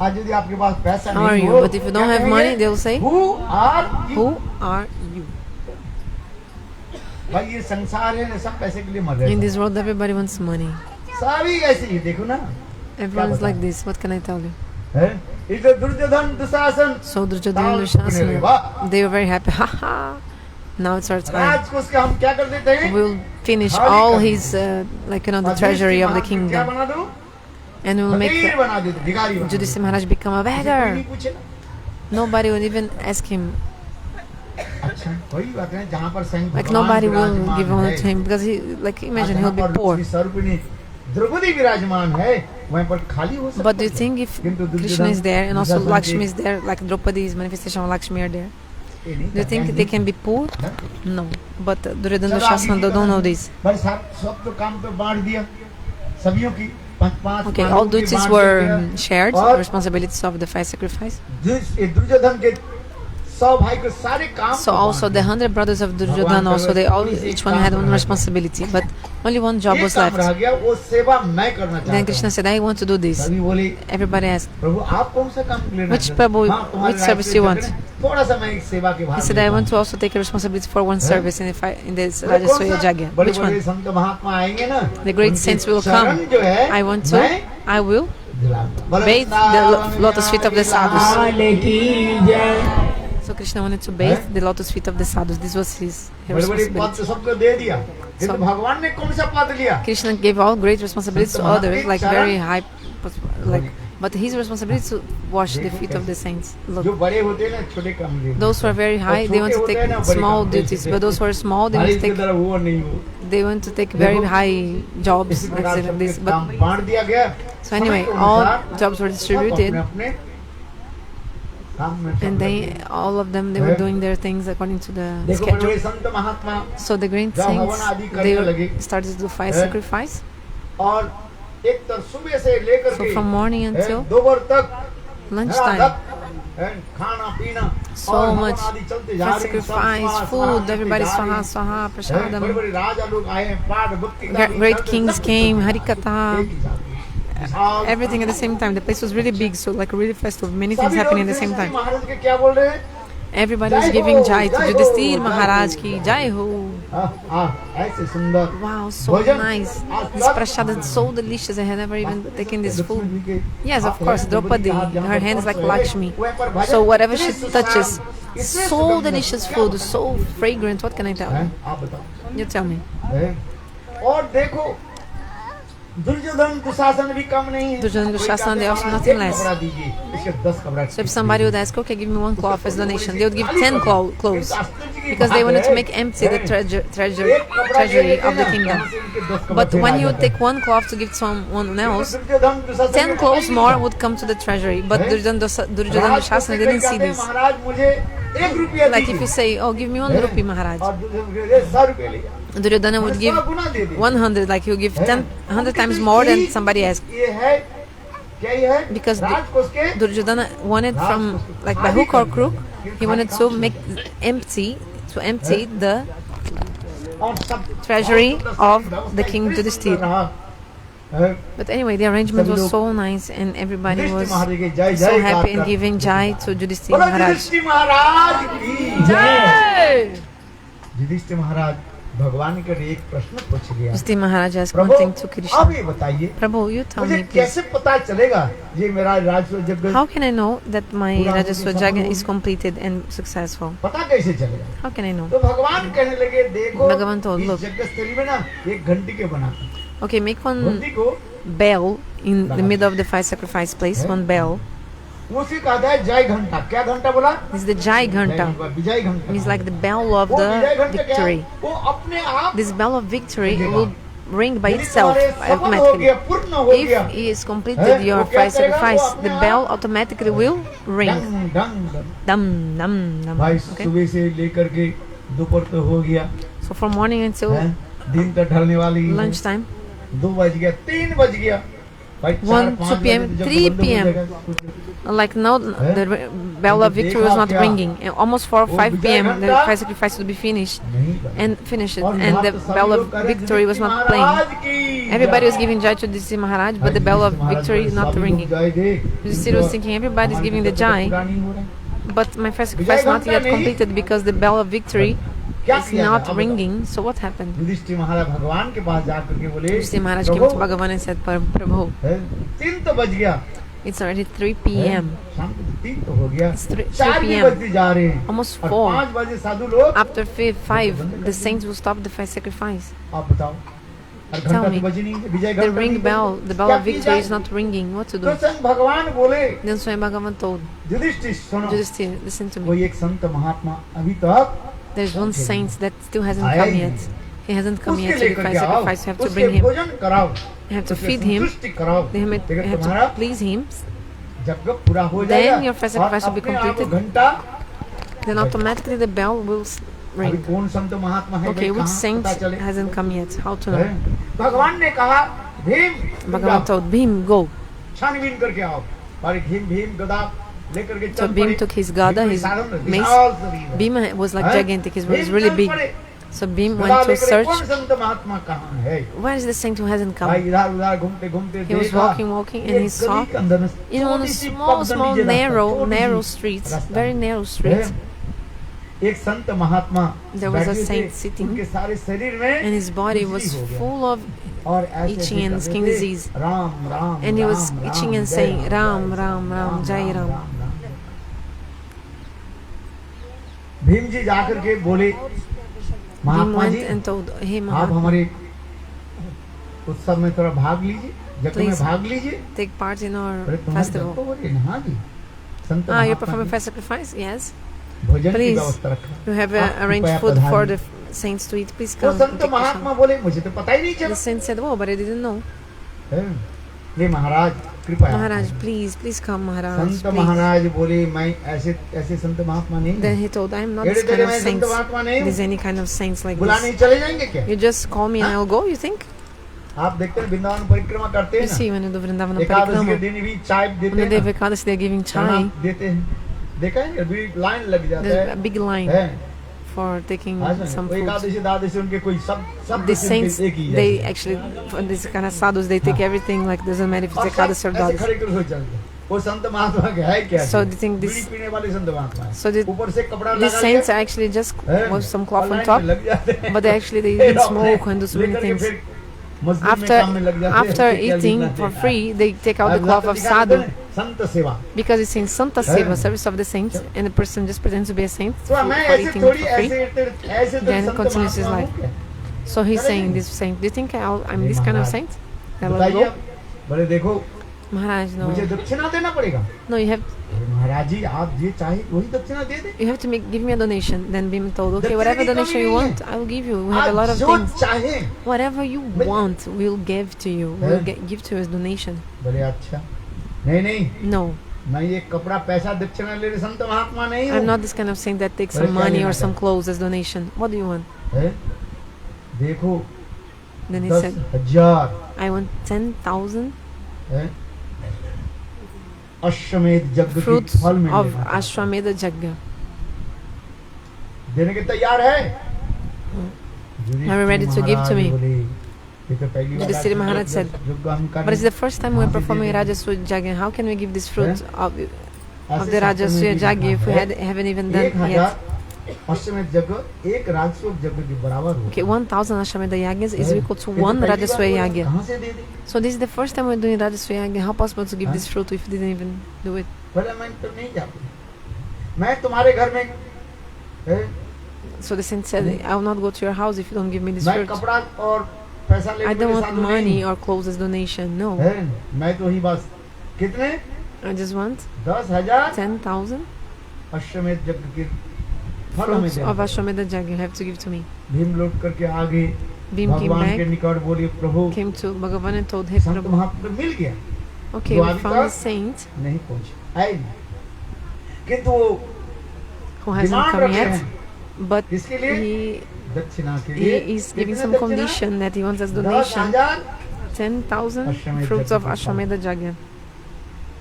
आज यदि आपके पास पैसा
How are
नहीं
you?
हो.
But if you don't have money, they will say,
Who are you?
who are you?
भाई ये संसार है सब पैसे के लिए मर रहे
In
हैं.
this world, everybody wants money.
सभी ऐसे ही देखो ना.
Everyone's like this. What can I tell you?
है इधर Duryodhan Dushasan.
So Duryodhana and Dushasana, they were very happy. Ha ha! Now it's our time.
राज को उसके हम क्या कर देते हैं?
We'll finish all his, the treasury of the
क्या
kingdom.
बना दो?
And we'll make
फकीर बना देते. भिखारी बना देते.
Yudhishthira Maharaj become a
कोई
beggar.
नहीं पूछे.
Nobody would even ask him.
अच्छा वही बात है जहाँ पर संग
Like nobody will give honor to him because he, like, imagine he'll be poor.
स्वरूपिणी द्रौपदी विराजमान है वहाँ पर खाली हो सकता.
But do you think if Krishna is there and also Lakshmi is there, like Draupadi's manifestation of Lakshmi are there, do you think they can be poor? No. But Duryodhana and Dushasana, they don't know this.
भाई सब तो काम तो बांट दिया सभियों की.
Okay, all duties were shared, responsibilities of the fire sacrifice.
Duryodhan के 100 भाई को सारे काम
So
को
also
बांट
the
दिया।
100 brothers of Duryodhana also they all each one had one responsibility, but only one job
एक
was
काम रह
left.
गया, वो सेवा मैं करना
Then
चाहता
Krishna
हूँ।
said, I want to do this.
सभी बोले,
Everybody asked,
प्रभु आप कौन सा काम लेना
Which
चाहते
Prabhu-
हैं? हाँ, तुम्हारे
which
रास्ते
service you
चल
want?
रहे हैं, थोड़ा सा मैं एक सेवा के
he
भाग
said,
लेता
I
हूँ।
want to also take a responsibility for one
Huh?
service in this
बोले, कौन
Rajaswaya
सा?
Jagya.
बड़े
Which
बड़े
one?
संत महात्मा आएंगे ना,
The great
उनके
saints will
चरण
come.
जो है,
I want
मैं
to, I will
दिलाऊंगा।
bathe the lotus feet of the sadhus.
लाल की जय।
So Krishna wanted to bathe the lotus feet of the sadhus. This was his
बड़ी बड़ी पद
responsibility.
तो सबको दे दिया, किंतु भगवान ने कौन सा पद लिया?
Krishna gave all great responsibilities to others, like very high, like, but his responsibility is to wash the feet of the saints.
जो
Look,
बड़े होते हैं ना छोटे काम ले,
those who are very high, they want to take small duties, but those who are small, they want
बारिश
to
की
take
तरह वो नहीं हो।
very high jobs,
इसी
let's
प्रकार
say like
सबके
this.
काम
But
बांट दिया गया।
so anyway,
समय के
all
अनुसार
jobs were
सब
distributed,
अपने-अपने काम में सब
and they,
लगे।
all of them, they were doing their things according to the
देखो बड़े
schedule.
Sant Mahatma
So the great
जब हवन
saints,
आदि
they
करने लगे,
started to do fire
हैं?
sacrifice.
और एक तरफ सुबह से लेकर
So
के
from morning
हैं,
until
दोपहर तक
lunchtime,
हैं, खाना पीना
so
और हवन
much
आदि चलते जा
fire
रहे हैं, सब
sacrifice,
स्वाहा,
food,
स्वाहा
everybody
चलते जा रहे
swaha,
हैं।
swaha,
हैं,
prasadam.
बड़े-बड़े राजा लोग आए हैं, पाठ भक्ति का
Great kings came, Harikatha,
एक ही साथ। और
everything at the same time. The place was really big, so like really festival, many things
सभी लोग
happening at the same
Yudhishthir
time.
महाराज के क्या बोल रहे हैं?
Everybody was
Jai
giving
ho,
jai to
jai ho,
Yudhishthir
jai
Maharaj
ho.
ki jai ho.
ऐसे सुंदर
Wow, so
भोजन।
nice.
आज
This
सब-
prasad is so delicious. I had never even taken this
Lakshmi
food.
जी के
Yes, of
हाथ
course,
है,
Draupadi,
के हाथ जहाँ
her
पर
hand is like
पर्स है,
Lakshmi.
वहाँ पर भजन
So whatever
इतने
she
सुस्वाद,
touches,
इतने
so
सुगंध,
delicious
क्या
food,
बात
so fragrant. What can I tell
है?
you?
आप बताओ
You tell me.
है? और देखो दुर्योधन दुशासन भी कम नहीं है।
Duryodhana,
कोई
Dushasana,
कहते
they
हैं,
also
महाराज,
nothing
एक
less.
कपड़ा दीजिए, इसके 10 कपड़ा
So if somebody would ask, okay, give me one cloth as donation, they would give 10 clothes
आश्चर्य की
because
बात
they wanted to
है,
make empty the
है?
treasury
एक कपड़ा ले
treasury
लेते
of the
ना,
kingdom.
कहाँ से उनके 10 कपड़े
But when
uh
you would
जाते
take one cloth to give to someone else,
Duryodhan Dushasan
10
ने
clothes
बताया
more
नहीं।
would come to the treasury. But
हैं?
Duryodhana Dushasana didn't see this.
महाराज मुझे 1 रुपया
Like if
दीजिए।
you say, oh, give me 1
हैं?
rupee, Maharaj.
और दुर्योधन 100 रुपये ले जाओ।
Duryodhana would give
100 Guna they the.
100, like he'll give
हैं?
100 times
उनकी
more than
यही-
somebody asked.
ये है क्या ये है?
Because
राजकोष के
Duryodhana wanted from, like by hook or crook, he wanted to make empty the
और सब
treasury of the king
व्यवस्था
Yudhishthir.
रहा। हैं?
But anyway, the arrangement was so nice and everybody
Yudhishthir
was
महाराज के जय
so
जय
happy and
गाकर।
giving jai to Yudhishthir
बोलो
Maharaj.
युधिष्ठिर महाराज की जय। युधिष्ठिर महाराज भगवान के लिए एक प्रश्न पूछ लिया।
Yudhishthir Maharaj asked
Prabhu
one thing to
अब
Krishna.
ये बताइए
Prabhu, you tell
मुझे
me please.
कैसे पता चलेगा ये मेरा राजस्व यज्ञ
How can I know that my
पूरा होके
Rajaswa
सफल
Yagya
हो?
is completed and successful?
पता कैसे चलेगा?
How can I know?
तो भगवान कहने लगे देखो
भगवान तो
इस
look.
यज्ञ स्थली में ना एक घंटी के बना
Okay, make one
घंटी को
bell in the middle of the fire sacrifice place, one bell.
उसी का है जय घंटा। क्या घंटा बोला?
This is the Jai Ghanta.
विजय घंटा।
Means like the bell of
वो विजय
the
घंटा क्या है?
victory.
वो अपने आप
This bell of victory will ring by
यदि
itself
तुम्हारे सफल हो
automatically.
गया, पूर्ण हो गया,
If he is completed your
वो क्या
fire
करेगा?
sacrifice,
वो अपने
the
आप
bell automatically will ring.
Dang Dang Dang.
Dum dum dum.
भाई
Okay.
सुबह से लेकर के दोपहर तक हो गया,
So from morning until
हैं? दिन तक ढलने वाली है।
lunchtime,
2 बज गया, 3 बज गया, भाई
1,
4-5
2 p.m.,
बजे तो जब
3
बंद हो
p.m.
जाएगा,
like now the bell of victory was not ringing. And almost 4 or 5 p.m. the fire sacrifice would be finished
नहीं भाई।
and finished,
और
and
वहाँ
the
तो सभी
bell
लोग
of
कह रहे हैं,
victory was not playing.
महाराज की
Everybody was
जय।
giving jai to Yudhishthir Maharaj, but the bell of
Maharaj
victory is
बोले,
not
सभी लोग
ringing.
जय दे।
Yudhishthir was thinking everybody is
हमारे
giving the
तो
jai,
पूरा नहीं हो रहा है।
but my fire sacrifice is not yet completed because the bell of victory
क्या
is
किया
not
जाए? अब
ringing. So what happened?
Yudhishthir महाराज भगवान के पास जाकर के बोले
Yudhishthir Maharaj came to Bhagavan and said, Prabhu,
3 तो बज गया,
it's already 3 p.m.
शाम को 3 तो हो गया,
It's 3
4 भी
p.m.
बजते जा रहे हैं,
Almost
और
4.
5 बजे साधु लोग।
After 5, the saints will stop the fire sacrifice.
आप बताओ, और घंटा
Tell
तो
me.
बजी नहीं, विजय
The
घंटा
ring
नहीं
bell,
बजी।
the bell
क्या
of
की
victory
जाए?
is not ringing. What to
तो
do?
स्वयं भगवान बोले,
Then Swayam Bhagavan told
Yudhishthir सुनो,
Yudhishthir, listen to me.
कोई एक संत महात्मा अभी तक
There's one saint that still hasn't
आया
come
he
yet. He hasn't come
उसके
yet to the
लेकर
fire
के आओ,
sacrifice. You have to
उसके
bring him.
भोजन कराओ,
You have to
उसके
feed him.
संतुष्टि कराओ,
Then you
लेकिन
have
तुम्हारा
to please him.
जब पूरा हो
Then
जाएगा
your fire sacrifice will be
और अपने आप
completed.
घंटा।
Then automatically the bell will
अभी
ring.
कौन संत महात्मा है
Okay,
भाई,
which
कहाँ
saint
पता चले?
hasn't come yet? How to know?
हैं? भगवान ने कहा Bhim
Bhagavan told Bhim, go.
छानबीन करके आओ, और भीम भीम गदा लेकर के
So
चल
Bhim
पड़े।
took his gada, his mace. Bhima was like gigantic, he was really big. So Bhim
गदा
went to
लेकर
search,
कौन संत महात्मा कहाँ है?
where is the saint who hasn't
भाई
come?
इधर उधर घूमते घूमते
He was
देखा,
walking, and
एक
he saw
गली के अंदर में
in one of
छोटी सी
small,
पगडंडी जैसा रास्ता, छोटी
narrow
सी
streets,
रास्ता।
very narrow streets.
एक संत महात्मा
There was a
बैठे थे,
saint sitting,
उनके सारे शरीर में
and his body
खुजली
was
हो गया।
full of
और ऐसे
itching
ऐसे
and
कर
skin
रहे थे,
disease.
Ram Ram
And he was
Ram,
itching
Ram,
and
जय
saying,
Ram,
Ram, Ram, Ram, Jai Ram.
Bhim ji जाकर के बोले,
Bhim
Mahatma
went
ji
and told him,
आप हमारे उत्सव में थोड़ा भाग लीजिए, यज्ञ में
Please.
भाग लीजिए।
take part in our
अरे तुम्हारे
festival.
यज्ञ हो रहे हैं, हाँ जी। संत
Ah, you're
Mahatma
performing
ji,
fast sacrifice? Yes.
भोजन की
Please.
व्यवस्था रखा।
You have
आप
arranged
कृपया
food for
पधारिए।
the saints to eat. Please
वो
come. and
Sant
take your
Mahatma
share.
बोले, मुझे तो पता ही नहीं
The
चला।
saint said, oh, but I didn't know.
ये महाराज कृपया
Maharaj, please come, Maharaj.
Sant
Please.
महाराज बोले, मैं ऐसे ऐसे संत महात्मा नहीं
Then
हूँ।
he told, I am not
एड़े
this kind
तेड़े
of
मैं संत
saints.
महात्मा नहीं
There's
हूँ।
any kind of saints like
बुलाने
this.
चले जाएंगे क्या?
You just call me and I'll go, you think?
आप देखते हैं वृंदावन परिक्रमा करते
You
हैं
see,
ना,
when you do Vrindavana
Ekadashi के
Parikrama,
दिन भी चाय
on
देते
the day
हैं
of
ना,
Ekadasi, they're giving
खाना
chai.
देते हैं, देखा है? अभी लाइन लग जाता
There's a
है,
big line for taking some
वो
food.
एकादशी द्वादशी उनके कोई सब
The saints,
एक ही
they
जैसे।
actually, for this kind of sadhus, they take everything, like doesn't matter if
और
it's
सब
Ekadasi or
ऐसे
Dwadasi.
खड़े खड़े हो चलते हैं। वो संत महात्मा के है क्या?
So do you think
bidi
this,
पीने वाले संत महात्मा हैं।
so the,
ऊपर से कपड़ा
these
लगा
saints
लिया,
are actually just
हैं?
with some cloth
और
on
लाइन
top,
में लग जाते हैं।
but they actually they
फिर
even
अपने
smoke and do so many
लेकर के
things.
फिर मस्जिद में
After
काम में लग जाते हैं,
after
क्या
eating
लिखना
for
है?
free, they take out the
अब
cloth
तो
of
दिखा देते
sadhu
हैं, संत सेवा।
because it's in Santa
हैं?
Seva, service of the saints, and the person just pretends to be a saint
तो
for,
मैं
for
ऐसे
eating
थोड़ी
for free.
ऐसे तो
Then
संत
continues his
महात्मा
life.
हूँ क्या?
So he's
Correct.
saying, this saint, do you think I'm this kind of saint? That will
बताइए
go?
आप, बोले देखो
Maharaj,
मुझे
no,
दक्षिणा देना पड़ेगा।
no,
अरे महाराज जी आप ये चाहे वही दक्षिणा दे दे।
you have to give me a donation. Then Bhim told, okay,
दक्षिणा
whatever
की कमी
donation you
नहीं है।
want, I will give you. We have a
आप
lot of
जो
things.
चाहे।
Whatever you
But-
want, we'll give to you.
हैं?
We'll give to you as donation.
बोले अच्छा, नहीं नहीं,
No,
मैं ये कपड़ा पैसा दक्षिणा ले रहे संत महात्मा नहीं
I'm
हूँ।
not this kind of saint that takes
Well,
some
क्या
money
लेना
or some
चाहते?
clothes as donation. What do you want?
हैं? देखो
Then he
10,000
I want 10,000
हैं? अश्वमेध यज्ञ की
fruits
फल में
of
लेना चाहता हूँ।
Ashwamedha Yajna.
देने के तैयार है?
Are you ready to give to me?
बोले, ये तो पहली बार
Yudhishthira
आज
Maharaj said,
यज्ञ हम कर
But it's
रहे
the first time we're
कहाँ से
performing
दे देंगे?
Rajasuya Yajna. How can we give this fruit of
हैं?
the
ऐसे शास्त्र में
Rajasuya
भी
Yajna if we
लिखा है,
haven't even done
1,000
yet?
अश्वमेध यज्ञ एक राजस्व यज्ञ के बराबर हो।
Okay, 1,000 Ashwamedha Yajnas is
हैं?
equal to
ये तो
one
पहली बार
Rajasuya
बोले,
Yajna.
कहाँ से दे दे?
So this is the first time we're doing Rajasuya Yajna. How possible to give
हैं?
this fruit if we didn't even do it?
बोले मैं तो नहीं जाता, मैं तुम्हारे घर में हैं?
So the saint said, I will not go to your house if you don't give me this
मैं
fruit.
कपड़ा और पैसा
I
लेने
don't
के
want
साधु
money
नहीं
or clothes as donation. No,
हैं? मैं तो ही बस कितने
I just want
10,000
10,000
अश्वमेध यज्ञ के फल हमें
fruits
देना
of
पड़ेगा।
Ashwamedha Yajna you have to give to me.
Bhim लौट करके आगे
Bhim came
भगवान के
back,
निकट बोले प्रभु
came to Bhagavan and told, Hey
Sant
Prabhu,
महात्मा मिल गया,
okay,
जो
we
अभी
found
तक
a saint
नहीं पहुंचे आए नहीं। किंतु वो
who hasn't
डिमांड
come
रखते
yet,
हैं
but
किसके लिए?
he
दक्षिणा के लिए।
is giving
कितने
some
दक्षिणा?
condition that he wants as donation
10,000
10,000
Ashwamedha
fruits of
Yajna.
Ashwamedha Yajna.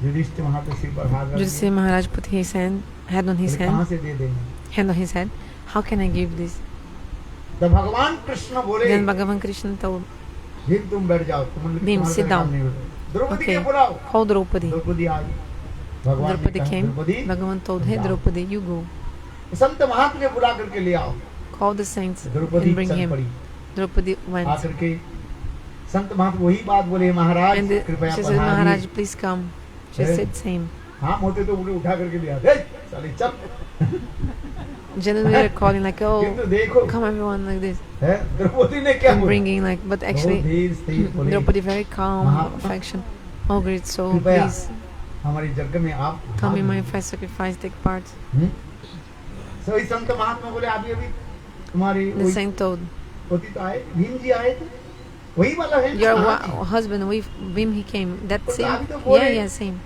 Yudhishthir वहां पे सिर पर हाथ रख
Yudhishthira Maharaj put his hand on his
दिया, कहाँ
hand,
से दे देंगे?
hand on his head. How can I give this?
तो भगवान कृष्ण बोले
Then Bhagavan Krishna told,
Bhim तुम बैठ जाओ,
Bhim, sit down.
Draupadi
Okay.
के बुलाओ।
call Draupadi.
द्रौपदी आई, भगवान ने
Draupadi
कहा,
came.
Draupadi
Bhagavan told, Hey
जाओ।
Draupadi, you go.
संत महात्मा के बुला करके ले आओ।
Call the saints
Draupadi
and bring
चल
him.
पड़ी,
Draupadi went.
आकर के संत महात्मा वही बात बोले, महाराज
And
कृपया
she said, Maharaj,
पधारिए।
please come. She
हैं?
said same.
हाँ होते तो उन्हें उठा करके ले आते, चले चल।
Generally they're calling like, oh,
किंतु देखो
come everyone like this.
है द्रौपदी ने क्या
And
बोला?
bringing like, but
बहुत
actually
धीर स्थिर बोले,
Draupadi very calm,
Mahatma,
affection. Oh great soul,
कृपया
please
हमारे यज्ञ में आप
come in
भाग
my
लीजिए।
fast sacrifice, take part.
सो इस संत महात्मा बोले अभी अभी तुम्हारी
The
वही
saint told,
होती तो आए, भीम जी आए थे, वही वाला है ना?
your
हाँ,
husband, Bhim, he came. That
तो
same?
अभी तो बोले,
Yeah, same.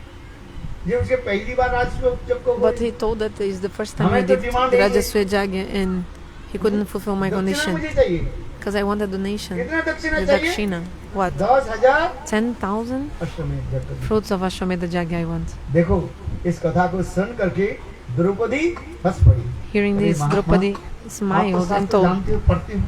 ये उसके पहली बार राजस्व जब को
But he told that it's the first time
हमें
he
तो
did
demand है ये-
Rajaswaya Yajna and he couldn't fulfill my
दक्षिणा
condition.
मुझे चाहिए,
because I want a donation.
कितना दक्षिणा
The
चाहिए?
dakshina. What?
10,000
10,000
अश्वमेध यज्ञ।
fruits of Ashwamedha Yagya I want.
देखो इस कथा को सुन करके द्रौपदी हंस पड़ी।
Hearing
अरे
this,
महात्मा,
Draupadi
आप
smiled
तो
and
शास्त्र
told,
जानते हो, पढ़ते हो,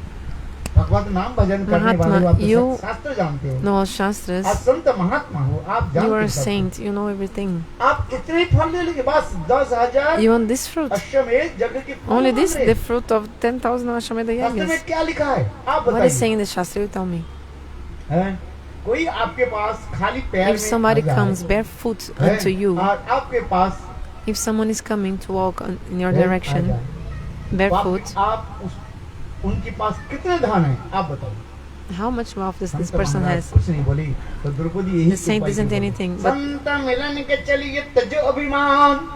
भगवत नाम भजन करने वाले
महात्मा,
हो, आप तो
you
शास्त्र जानते हो,
know all
आप
Shastras,
संत महात्मा हो, आप
you are
जानते
a
हो सब
saint, you know everything.
कुछ। आप इतने फल ले लेंगे बस 10,000
You want this fruit?
अश्वमेध यज्ञ के फल
Only
मांग
this,
रहे।
the fruit of 10,000 Ashwamedha
शास्त्र में
Yagyas.
क्या लिखा है आप
What is
बताइए?
saying in the Shastra? You tell me.
हैं? कोई आपके पास खाली पैर
If
में
somebody
आ जाए,
comes barefoot
हैं?
unto you,
और आपके पास
if someone is coming to walk in your
हैं, आ
direction
जाए, तो
barefoot,
उनके पास कितने धन है आप बताइए?
how much wealth does this
Sant
person
Maharaj
has?
कुछ नहीं बोली तो द्रौपदी यही
The saint
उपाय
isn't
बोली।
anything, but
संत मिलन के चलिए तजो अभिमान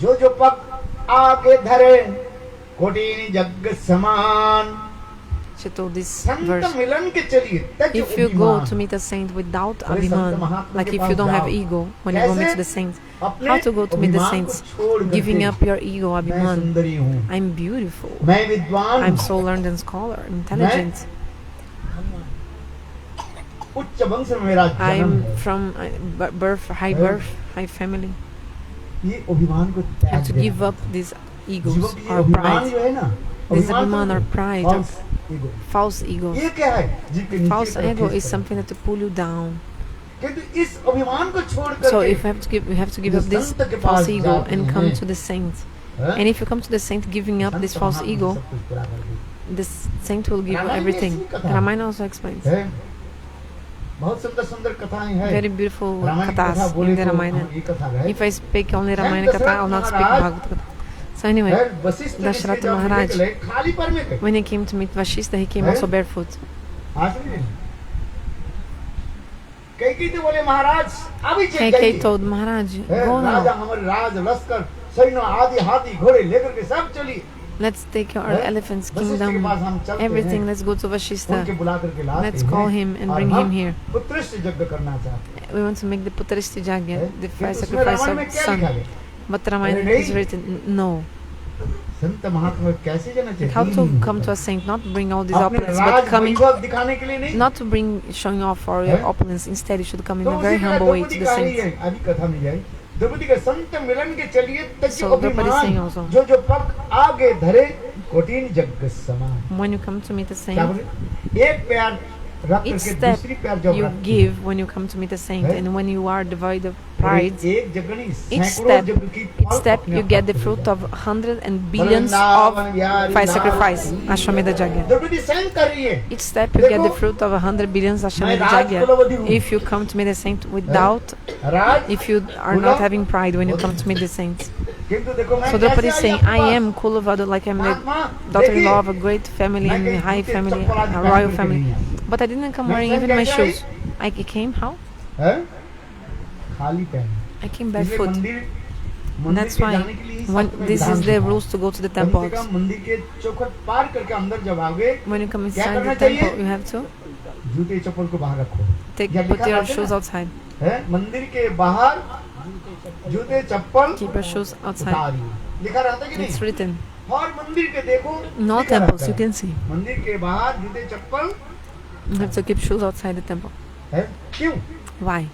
जो जो पग आगे धरे कोटिन जग समान।
she told this
Sant
verse.
मिलन के चलिए तजो
If you go
अभिमान।
to meet a saint without
अरे संत
abhiman,
महात्मा
like
के
if
pass
you don't have
जाओ।
ego when you go
कैसे?
meet the saints,
अपने
how to go to meet the
अभिमान
saints?
को छोड़ करके,
Giving up your ego,
मैं
abhiman.
सुंदरी हूँ,
I'm beautiful.
मैं विद्वान
I'm
हूँ,
so learned and scholar, intelligent.
उच्च वंश में मेरा जन्म
I'm
है।
from high
Yeah.
birth, high family.
ये अभिमान को
You
त्याग
have to
देना।
give up these egos
जीवों की ये
or
अभिमान
pride,
जो है ना,
this
अभिमान
abhiman or
तो
pride,
false ego।
false egos.
ये क्या है? जीव के नीचे
False
की तरफ
ego
खींच
is
कर।
something that to pull you down.
किंतु इस अभिमान को छोड़
So
करके
if you have to give
जो
up this
संत के पास
false ego
जाते
and
हैं,
come to the saint.
हैं?
And if you come to the saint giving up this
Sant
false
Mahatma
ego,
सब कुछ पूरा कर देते
the saint will give you
Ramayan में
everything.
ऐसी कथा है।
Ramayana also explains.
हैं? बहुत सुंदर सुंदर कथाएं हैं।
Very beautiful
रामायण की कथा
kathas
बोले
in the
तो
Ramayana.
हम ये कथा है।
If I speak only
And
Ramayana katha, I will not speak
Dashrath
Bhagavad katha. So anyway,
हैं? वशिष्ठ ऋषि
Dashrath
जब
Maharaj,
निकले, खाली पर में गए।
when he came to meet Vashishta, he came
Hey.
also barefoot.
आखिरी में कैकेयी तो बोले महाराज अभी चल
Kaikeyi
जाइए।
told Maharaj,
हैं?
go
राजा
now.
हमारे राज लश्कर सैन्य आदि हाथी घोड़े लेकर के सब चली।
Let's take our
हैं?
elephants,
वशिष्ठ के
kingdom,
पास हम चलते
everything.
हैं।
Let's go to
उनके
Vashishta.
बुला करके लाते
Let's
हैं।
call him and
और
bring
हम
him here.
पुत्रश्च यज्ञ करना चाहते हैं।
We want to make the Putrishti Yagya,
हैं?
the
किंतु उसमें
sacrifice
रामायण में
of
क्या
son.
लिखा है?
But Ramayana
नहीं।
is written, no.
संत महात्मा कैसे जाना चाहिए?
How to come to a saint, not bring all these
अपने
opulence,
राज
but coming,
वैभव दिखाने के लिए नहीं।
not to bring showing off or your
हैं?
opulence. Instead, you should come in
तो
a
उसी
very
तरह
humble way
Draupadi
to the
का ही
saints.
है। अभी कथा में जाए द्रौपदी के संत मिलन के चलिए तज
So, Draupadi is saying
अभिमान
also.
जो जो पग आगे धरे कोटिन जग समान।
When you come to meet a
क्या
saint,
बोले? एक पैर रख
each
करके
step
दूसरी पैर जब
you
रखते हैं।
give when you come to meet a saint,
हैं?
and when you are devoid of
और
pride,
एक जग नहीं,
each
सैकड़ों
step,
जग की
each
फल
step
अपने
you
आप
get the
प्राप्त
fruit
हो
of hundred and billions
Vrindavan
of
Bihari
fire
Lal
sacrifice, Ashwamedha
जाए।
Yagya.
द्रौपदी सहन कर रही है।
Each step you get the
देखो,
fruit of 100 billions Ashwamedha
मैं राज कुलवती हूँ।
Yagya. If you come to meet a saint without,
Raj
if you are not having pride when you come to meet the saints.
किंतु देखो मैं
So
कैसे
Draupadi is
I
saying,
आपके
I
pass?
am Kulavadu, like I'm the
Mahatma,
daughter-in-law of
देखिए,
a great family
मैं
and
कहीं
high
जूते
family,
चप्पल आदि
a
पहन
royal
करके
family.
नहीं आई।
But I didn't come
मैं
wearing
स्वयं
even my
कैसे आई?
shoes. I came how?
हैं? खाली पैर।
I came
इसलिए
barefoot.
मंदिर
That's
के
why
जाने के लिए
when
शास्त्र में
this
विधान
is the
लिखा है।
rules to go to the
कम से
temples.
कम मंदिर के चौखट पार करके अंदर जब आओगे
When you come
क्या
inside
करना
the temple,
चाहिए?
you have to
जूते चप्पल को बाहर रखो।
take
या
put
लिखा
your
रहता है
shoes
ना?
outside.
हैं? मंदिर के बाहर जूते चप्पल
Keep your shoes outside.
उतारिए। लिखा रहता है कि
It's
नहीं?
written.
और मंदिर के देखो
No
लिखा
temples,
रहता
you
है।
can see.
मंदिर के बाहर जूते चप्पल
You have to keep shoes outside the temple.
है क्यों?
Why?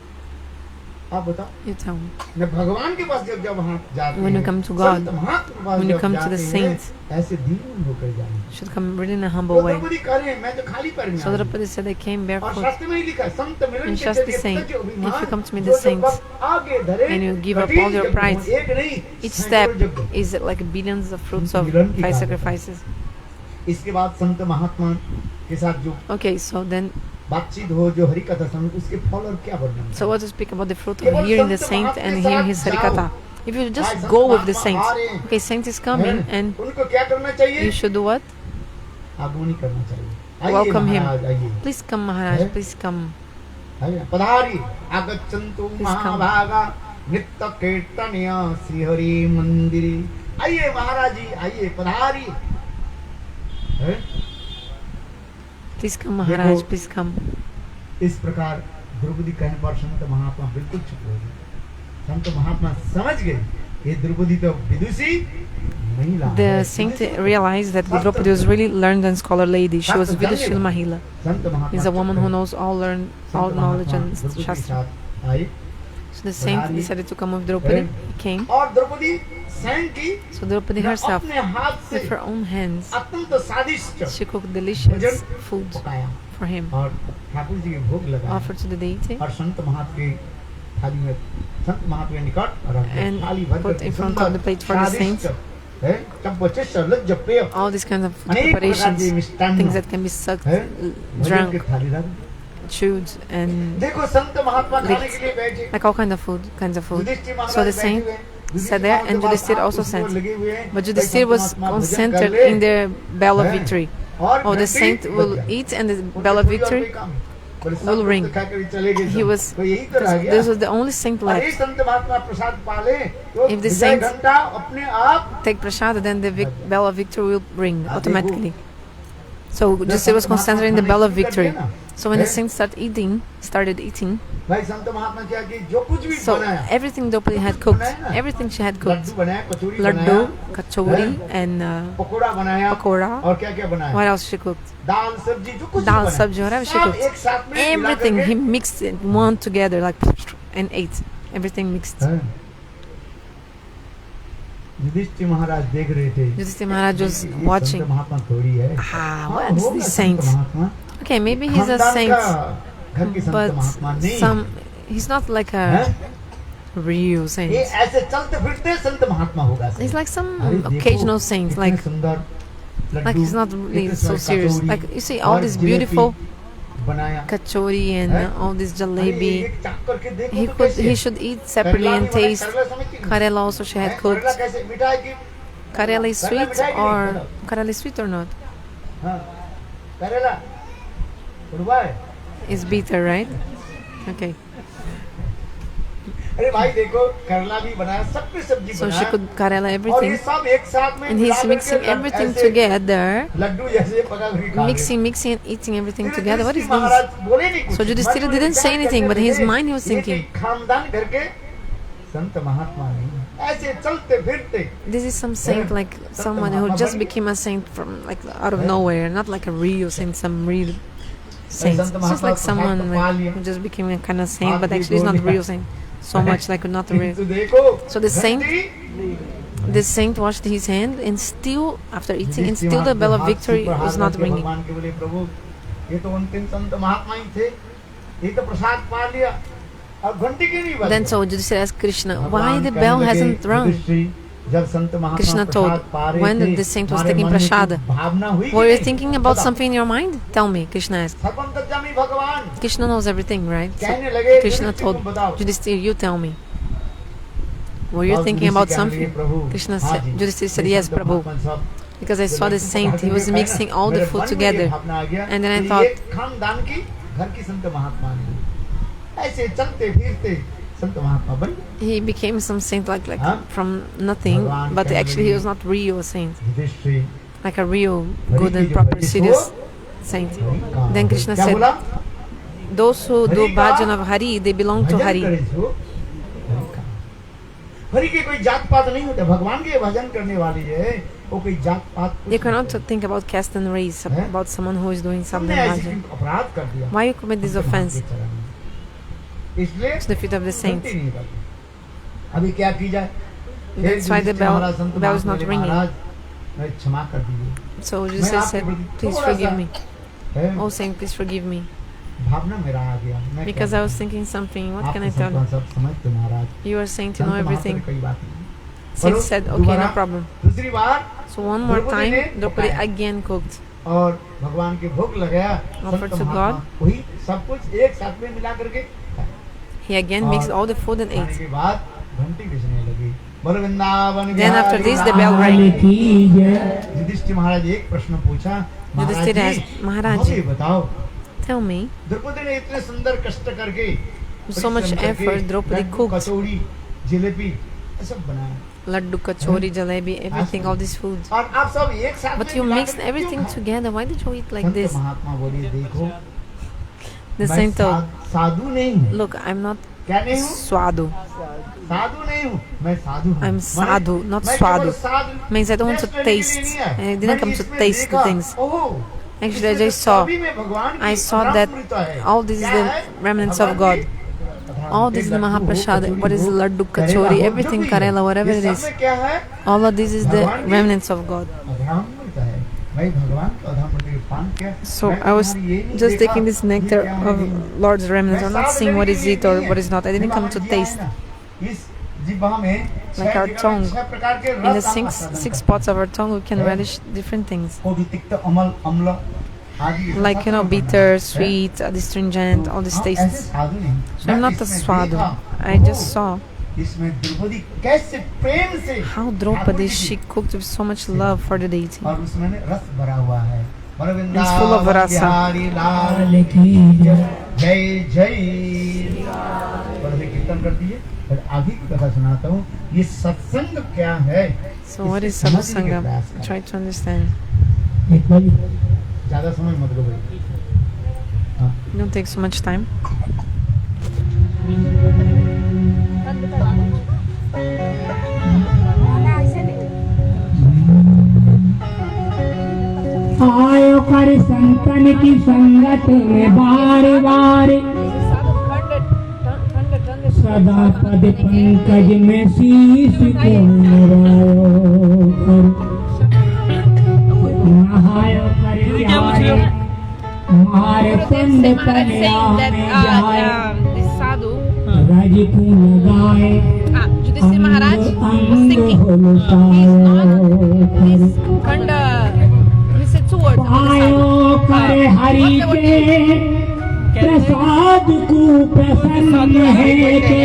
आप बताओ।
You tell me.
मैं भगवान के पास जब वहाँ जाते
When you
हैं,
come to God,
संत महात्मा के पास
when you
जब
come to the
जाते हैं,
saints,
ऐसे दीन होकर जाएं।
You should come really in a
तो
humble way.
द्रौपदी कह रहे हैं, मैं तो खाली पैर में
So
आई हूँ।
Draupadi said they came
और
barefoot.
शास्त्र में ही लिखा है, संत मिलन
And
के
Shastra
चलिए
saying,
तज अभिमान,
if you come to meet
जो
the
जो
saints,
पग आगे धरे,
and you give up
कठिन
all your
यज्ञ
pride,
हो, एक नहीं,
Each
सैकड़ों
step
यज्ञ।
is like billions of fruits of
मिलन की
five
बात है।
sacrifices.
इसके बाद संत महात्मा के साथ जो
Okay, so then,
बातचीत हो, जो हरि कथा सुनो, उसके फल और क्या वर्णन
so what to speak about the fruit
केवल
of hearing the
Sant
saint
Mahatma
and
के
hearing
साथ
his
जाओ।
harikatha? If you
भाई
just
Sant
go with the
Mahatma
saints,
आ रहे हैं,
okay, saint is coming
हैं?
and
उनको क्या करना चाहिए?
you should do what?
आगमनी करना चाहिए। आइए
Welcome him.
महाराज, आइए।
Please come, Maharaj,
हैं?
please come.
आइए, पधारी आगच्छन्तु
Please come.
महाभागा नित्य कीर्तनीय श्री हरि मंदिरी। आइए महाराज जी, आइए पधारी। हैं?
Please come, Maharaj,
देखो,
please come.
इस प्रकार द्रौपदी कहने पर संत महात्मा बिल्कुल चुप हो गए। संत महात्मा समझ गए ये द्रौपदी तो विदुषी महिला
the
है।
saint realized that Draupadi was really learned and scholar lady. She was Vidashil Mahila.
Sant Mahatma
Is a woman who knows all knowledge and
Draupadi के
shastra.
साथ आई
So the saint decided to come with Draupadi. He came.
और द्रौपदी स्वयं की
So Draupadi herself,
अपने हाथ से
with her own hands,
अत्यंत स्वादिष्ट
she cooked delicious food
पकाया
for him,
और ठाकुर जी के भोग लगाया
offered to the deity,
और संत महात्मा के थाली में संत महात्मा के निकट रख दिया।
and
थाली भर
put
कर
in front of the plate for the saints.
है तब बच्चे सरलज जब पेय
All these kinds of
अनेक प्रकार
preparations,
के मिष्टान्न
things that can be sucked,
है भोजन
drunk,
की थाली रख
chewed, and
देखो संत महात्मा खाने
licked,
के लिए बैठे
like all kinds of food.
Yudhishthir Maharaj
So the
बैठे
saint
हुए हैं।
sat there, and
Yudhishthir
Yudhishthir also
उसकी ओर
sat.
लगे हुए हैं।
But
भाई
Yudhishthir
संत
was
महात्मा भोजन कर
concentrated
ले।
in their bell of
है।
victory.
और
Oh, the
घंटी
saint
बज
will
जाए।
eat, and the
उनके
bell of
कोई और
victory
कोई काम। बोले सब
will
लोग
ring.
तो खाकर ही चले गए
He
सब।
was,
तो यही तो रह गया।
this was the only saint
अरे
left.
संत महात्मा प्रसाद पाले तो
If the
विजय
saints
घंटा अपने आप
take prasad, then the bell of victory will ring automatically. So Yudhishthir was concentrated in the bell of victory. So when the saints started eating,
भाई संत महात्मा क्या कि जो कुछ भी
so
बनाया
everything Draupadi had cooked, everything she had cooked,
Laddu बनाया कचौड़ी
laddu,
बनाया
kachori, and
pakora बनाया
pakora.
और क्या क्या बनाया
What else she cooked?
दाल सब्जी जो कुछ भी
Dal,
बनाया,
sabji, whatever she
सब
cooked.
एक साथ में मिला
Everything
करके-
he mixed it one together, like and ate. Everything mixed.
हाँ। युधिष्ठिर महाराज देख रहे थे
Yudhishthir Maharaj was
ये संत
watching.
महात्मा थोड़ी है
Ah,
हाँ,
what's
होगा
this
Sant
saint?
Mahatma
Okay, maybe he's a
खानदान
saint,
का घर के संत महात्मा
but
नहीं
he's not like
हैं?
a real
ये
saint.
ऐसे चलते फिरते संत महात्मा होगा
He's
संत।
like some
अरे देखो,
occasional saint,
इतने
like
सुंदर
like
Laddu,
he's not really
इतने
so
सारे
serious.
Kachori
Like you see all
और
this
जलेबी
beautiful
बनाया
kachori and
हैं?
all this
अरे
jalebi.
एक चाक करके देखो
He
तो
could,
कैसे
he
है?
should eat separately
करेला
and
भी बनाया,
taste.
करेला समझती हैं?
Karela also she had
हैं?
cooked.
करेला कैसे मिठाई की
Karela is
करेला
sweet
मिठाई की नहीं,
or Karela is sweet or not?
हाँ, करेला उड़वा है।
It's bitter, right? Okay.
अरे भाई देखो करेला भी बनाया सब कुछ सब्जी
So she
बनाया
could Karela
और ये
everything,
सब एक साथ में
and
मिला
he's
करके
mixing everything
ऐसे
together,
लड्डू जैसे पका के खा रहे हैं।
mixing and eating everything
फिर
together. What is
Yudhishthir
this?
महाराज बोले नहीं कुछ।
So Yudhishthira
मन में
didn't say
विचार
anything, but
करने
in his
लगे,
mind he was
ये
thinking,
कि खानदान करके संत महात्मा नहीं ऐसे चलते फिरते
this is some saint, like someone who just became a saint from like out of nowhere, not like a real saint, some real saint. It's just like someone like, who just became a kind of saint, but actually he's not a real saint. So much like not a real.
तो देखो
So the saint,
घंटी
the saint washed his hand, and still after eating, and still the bell of victory was not ringing.
भगवान के बोले प्रभु ये तो अंतिम संत महात्मा ही थे ये तो प्रसाद पा लिया और घंटी क्यों नहीं बजी?
Then so Yudhishthira asked Krishna, why
भगवान
the
कहने
bell
लगे,
hasn't rung?
युधिष्ठिर, जब संत महात्मा
Krishna
प्रसाद
told,
पा रहे
when
थे,
the saint was
तुम्हारे
taking
मन में
prasad,
कुछ भावना हुई कि
were you
नहीं?
thinking about
बताओ।
something in your mind? Tell me, Krishna asked.
सर्वंतर्यामी भगवान
Krishna knows everything, right? So
कहने लगे
Krishna
युधिष्ठिर
told
तुम बताओ।
Yudhishthira, you tell me. Were you
और
thinking
युधिष्ठिर
about
कहने लगे,
something?
प्रभु,
Krishna
हाँ
said,
जी,
Yudhishthira said,
ये
yes,
संत
Prabhu.
महात्मा सब
Because I saw the saint, he was mixing all the food together. And then I thought,
खानदान की घर की संत महात्मा ने ऐसे चलते फिरते संत महात्मा बन
he became some saint like
Huh?
from nothing,
भगवान
but
कहने
actually he
लगे,
was not real saint,
Yudhishthir
like a real
Hari
good
की
and
जो
proper
हरि
serious
सो,
saint.
हरि का
Then Krishna
क्या
said,
बोला?
those who do
हरि का
bhajan of Hari, they belong to
bhajan
Hari.
करे सो, हरि का। हरि के कोई जात पात नहीं होते भगवान के भजन करने वाले है वो कोई जात पात कुछ
You
नहीं
cannot
होते।
think about caste and race,
Huh?
about someone who is doing something
तुमने ऐसी
bhajan.
क्यों अपराध कर दिया
Why you commit this
Sant Mahatma
offense
के चरण में। इसलिए
to the feet of the saints?
गलती नहीं करते। अभी क्या की जाए फिर
That's why the
Yudhishthir Maharaj
bell
Sant
is
Mahatma
not
बोले,
ringing.
महाराज मैं क्षमा कर दीजिए
So Yudhishthira said, please forgive me.
है,
Oh saint, please forgive me.
भावना मेरा आ गया मैं
Because
क्या
I was thinking something, what can I
आप
tell
तो
you?
सब समझते महाराज
You are saint, you know
Sant Mahatma
everything.
की कोई बात नहीं
Saint said, okay,
दोबारा
no problem.
दूसरी बार
So one more
Draupadi
time,
ने
Draupadi
पकाया।
again cooked.
और भगवान के भोग लगाया
Offered
Sant
to
Mahatma
God.
वही सब कुछ एक साथ में मिला करके खाया।
He again mixed all the food and
खाने
ate.
के बाद घंटी बजने लगी बोलो Vrindavan
Then after
Bihari
this, the bell
Lal
rang.
की जय। युधिष्ठिर महाराज एक प्रश्न पूछा महाराज
Yudhishthira
जी,
asked, महाराज
अब
जी,
ये बताओ
Tell me,
द्रौपदी ने इतने सुंदर कष्ट करके
so much
परिश्रम करके
effort Draupadi
लड्डू,
cooked.
कचौड़ी जलेबी ये सब बनाया
laddu, kachori, jalebi, everything, all these foods.
और आप सब एक साथ
But
में
you
मिला
mixed
करके
everything
क्यों खाए?
together. Why did you eat like
Sant
this?
महात्मा बोले देखो
The
मैं
saint told,
साधु नहीं हूँ
look, I'm not
क्या नहीं हूँ
swadu.
साधु नहीं हूँ, मैं साधु हूँ।
I'm sadhu, not swadu. Means I don't want to taste. And I didn't come to taste the things. Actually, I just saw that all this is the remnants of God. All this is the Mahaprasad, what is laddu, kachori, everything, karela, whatever it is. All of this is the remnants of God. So I was just taking this nectar of Lord's remnants. I'm not seeing what is it or what is not. I didn't come to taste. Like our tongue. In the six spots of our tongue, we can relish different things. Like, bitter, sweet, astringent, all these tastes. So I'm not a swadu. I just saw how Draupadi, she cooked with so much love for the deity. It's full of rasa. So what is satsanga? Try to understand. Don't take so much time.
आयो कर संतन की संगत में बार बार सदा पद पंकज में शीश को नवायो कर नहायो कर यारे मार कुंड कन्या में जाए रज को लगाए अंग पायो कर हरि के प्रसाद को प्रसन्न है के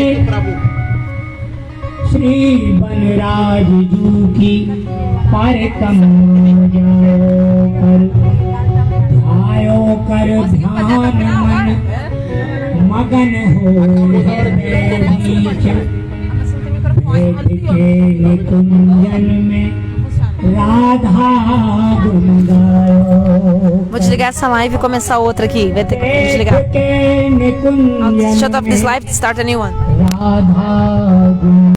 श्री बनराज जू की पर कम जाओ कर ध्यायो कर ध्यान मन मगन हो बीच बैठ के कुंजन में Radha
Vou desligar essa live e começar outra aqui. Vai ter que desligar. I'll shut off this live to start a new one.